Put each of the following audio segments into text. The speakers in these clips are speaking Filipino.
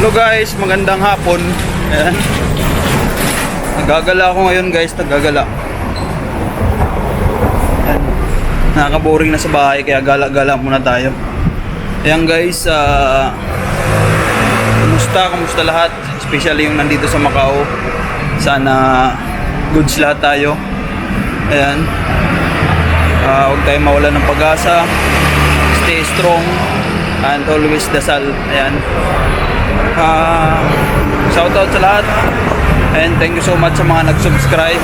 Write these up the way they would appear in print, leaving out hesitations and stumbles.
Hello guys, magandang hapon. Ayan. Nagagala ako ngayon guys, nagagala. Ayan. Nakaka-boring na sa bahay kaya gala-gala muna tayo. Ayan guys, kumusta lahat? Especially yung nandito sa Macau. Sana goods lahat tayo. Ayan. Huwag tayo mawalan ng pag-asa. Stay strong and always dasal. Ayan. Shoutout sa lahat. And thank you so much sa mga nag-subscribe.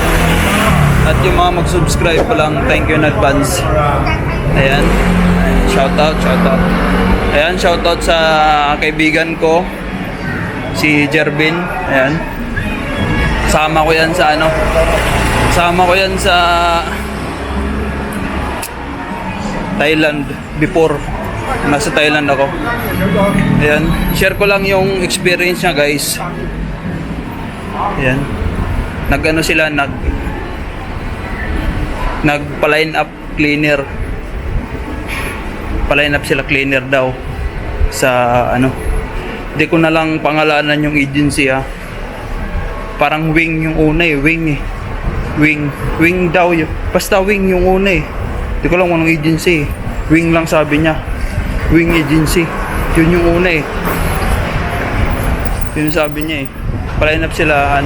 At yung mga mag-subscribe pa lang, thank you in advance. Ayan. Shoutout. Ayan, shoutout sa kaibigan ko, si Jervin. Ayan. Sama ko yan sa Thailand before. Nasa Thailand ako. Ayan. Share ko lang yung experience niya guys. Ayan. Nagpa-line up cleaner. Pa-line up sila cleaner daw. Sa Hindi ko na lang pangalanan yung agency ha. Parang wing yung una eh. Wing daw yun. Basta wing yung una eh. Hindi ko lang anong agency eh. Wing lang sabi niya. Wing agency. Yun yung una eh. Yun sabi niya eh. Pa-line up sila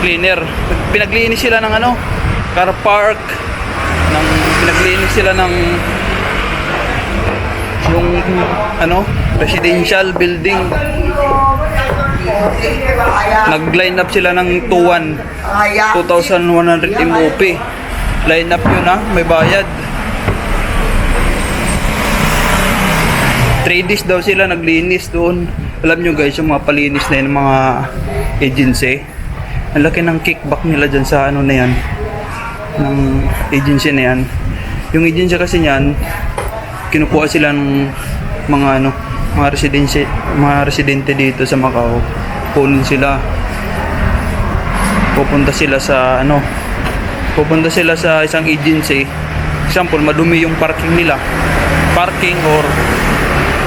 cleaner. Pinaglinis sila ng car park. Pinaglinis sila ng yung residential building. Nag-line up sila ng 2,100 MOP. Line up yun may bayad. 3 days daw sila naglinis doon. Alam nyo guys, yung mga palinis na yun, mga agency, ang laki ng kickback nila dyan sa na yan, ng agency na yan. Yung agency kasi yan, kinukuha sila ng mga residente dito sa Macau. Kunin sila, pupunta sila sa isang agency. Example, madumi yung parking nila, or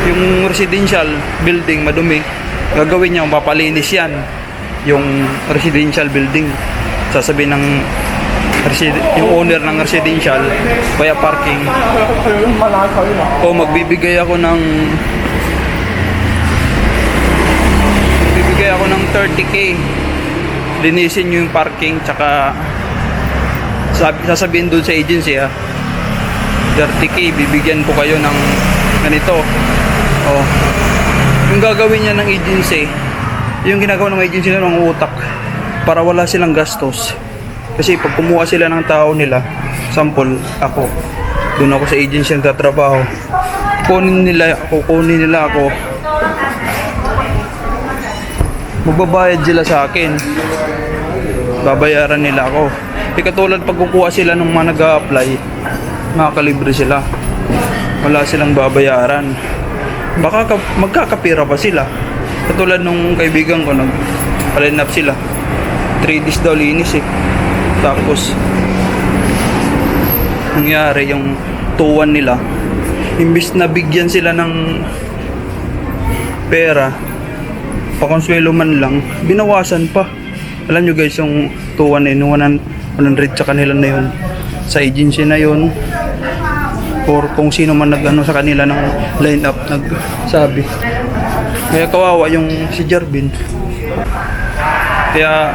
yung residential building madumi, gagawin niya, mapapalinis yan yung residential building. Sasabihin ng yung owner ng residential kaya parking, magbibigay ako ng 30k, linisin nyo yung parking, tsaka sasabihin doon sa agency 30k, bibigyan ko kayo ng ganito. Yung gagawin niya ng agency, yung ginagawa ng agency na ng utak para wala silang gastos. Kasi pag kumuha sila ng tao nila, sample ako, doon ako sa agency nagtatrabaho, kunin nila ako, magbabayad sila sa akin, babayaran nila ako. Katulad pag kukuha sila ng mga nag-a-apply, makakalibre sila, wala silang babayaran. Baka magkakapira pa sila. Katulad nung kaibigan ko, nag-line up sila, 3 days daw linis Tapos nangyari yung tuwan nila, imbis na bigyan sila ng pera, pakonsuelo man lang, binawasan pa. Alam nyo guys, yung tuwan 100 sa kanila na yun, sa agency na yun, or kung sino man sa kanila ng line up nagsabi. Kaya kawawa yung si Jervin. Kaya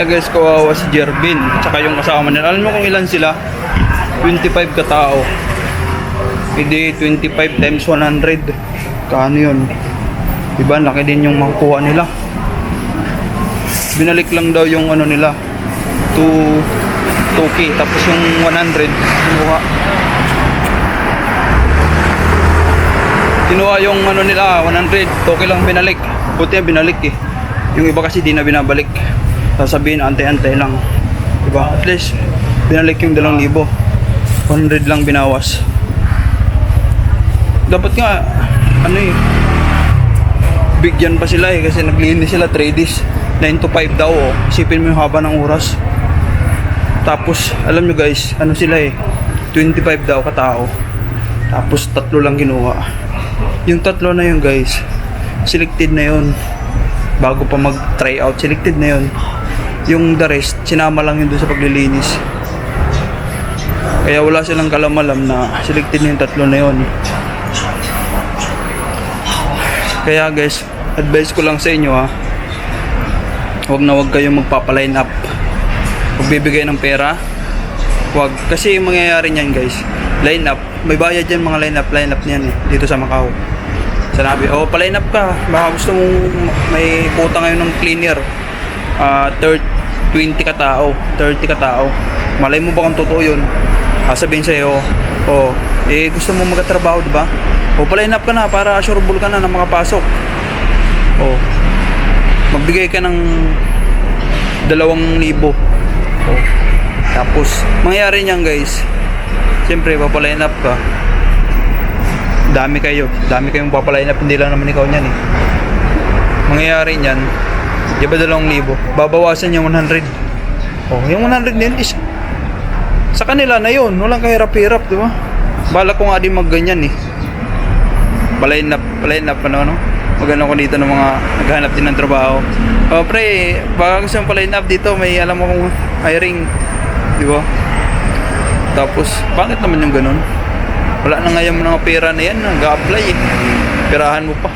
guys, kawawa si Jervin at saka yung kasama nila. Alam mo kung ilan sila? 25 katao. Hindi 25 times 100. Kaano yun? Diba? Laki din yung makukuha nila. Binalik lang daw yung nila 2k, tapos yung 100 kinuha yung nila 100, 2k lang binalik. Buti binalik yung iba kasi di na binabalik, sasabihin antay-antay lang, diba? At least binalik yung 2,000, 100 lang binawas. Dapat nga bigyan pa sila kasi naglinis sila 3 days, 9 to 5 daw. Isipin mo yung haba ng oras. Tapos alam nyo guys, sila 25 daw katao, tapos 3 lang kinuha. Yung 3 na yun guys, selected na yun. Bago pa mag-try out, selected na yun. Yung the rest, sinama lang yun doon sa paglilinis. Kaya wala silang kalamalam na selected na yung 3 na yun. Kaya guys, advice ko lang sa inyo ha, huwag na huwag kayong magpapaline up. Huwag bibigay ng pera, huwag. Kasi yung mangyayari niyan guys, line up, may bayad yan mga line up niyan dito sa Macau. Sanabi, pa-line up ka, baka gusto mong may puta ngayon ng cleaner, 20 ka tao, 30 ka tao, malay mo ba kung totoo yun? Sabihin sa'yo, gusto mo magkatrabaho, diba? Pa-line up ka na para assurable ka na ng mga pasok. Magbigay ka ng 2,000. Tapos, mangyayari niyan guys, siyempre, pa-line up ka. Dami kayong papaline up, hindi lang naman ikaw niyan eh. Mangyayari niyan, di ba 2,000? Babawasan yung 100. Yung 100 din is sa kanila na yun, walang kahirap-hirap, di ba? Bala ko nga din magganyan eh. Paline up, ano? Magano ko dito ng mga naghahanap din ng trabaho. Pre, baka gusto mong paline up dito, may alam mo kung hiring, di ba? Tapos, bakit naman yung ganun? Wala na ngayon mga pera na yan, nag-a-apply eh. Perahan mo pa.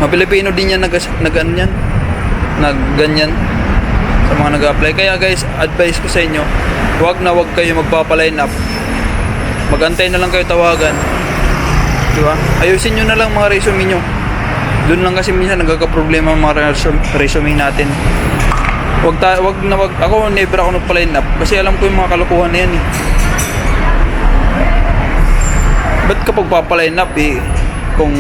Mga Pilipino din yan nag-ganyan sa mga nag-a-apply. Kaya guys, advice ko sa inyo, huwag kayo magpapaline up. Magantay na lang kayo tawagan. Diba? Ayusin nyo na lang mga resume nyo. Doon lang kasi minsan nagkakaproblema ang mga resume natin. Ako never ako nagpa-line up kasi alam ko yung mga kalokohan na yan eh. Ba't kapag papaline up eh, kung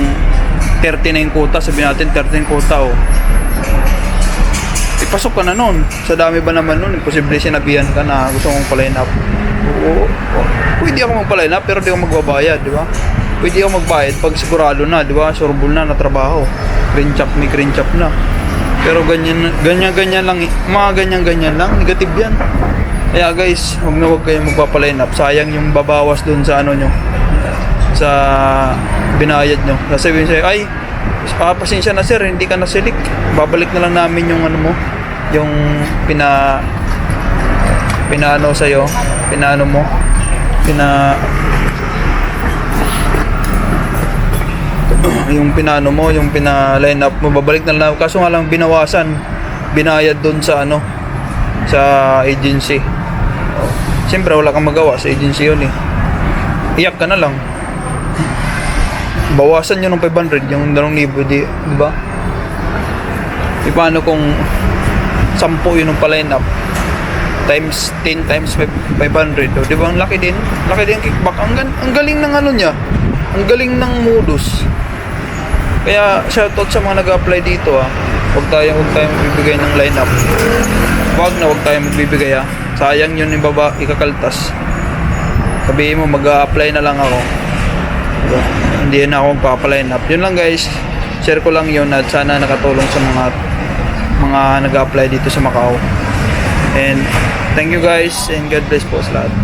30 na yung quota, sabihin natin 30 yung quota ipasok ka na nun. Sa dami ba naman nun, imposible sinabihan ka na gusto mong paline up. Pwede ako magpaline up pero di ako magbabayad, di ba? Pwede ako magbayad pag sigurado na, di ba? Surbol na trabaho. Green chop na. Pero ganyan lang, mga ganyan lang, negative yan. Kaya guys, huwag kayong magpapaline up. Sayang yung babawas dun sa ano nyo, sa binayad nyo. Sasabihin sa'yo, ay, pasensya na sir, hindi ka na-select. Babalik na lang namin yung ano mo, yung pinaano sa'yo, yung pina-line up mo, babalik na lang. Kaso nga lang binawasan, binayad doon sa ano, sa agency. Siyempre wala kang magawa sa agency yun eh. Iyak ka na lang. Bawasan nyo ng 500, yung 2,000, di ba? Paano kung 10 yun ang pa-line up times 10 times 500, di ba? Ang laki din kickback. Ang galing ng ano niya, ang galing ng modus. Kaya shoutout sa mga nag-apply dito huwag tayong magbibigay ng line up. Huwag tayong magbibigay sayang yun yung ikakaltas. Sabihin mo mag-a-apply na lang ako, diba? Hindi na ako magpa-line up. Yun lang guys, share ko lang yun at sana nakatulong sa mga nag-a-apply dito sa Macau. And thank you guys and God bless po sa lahat.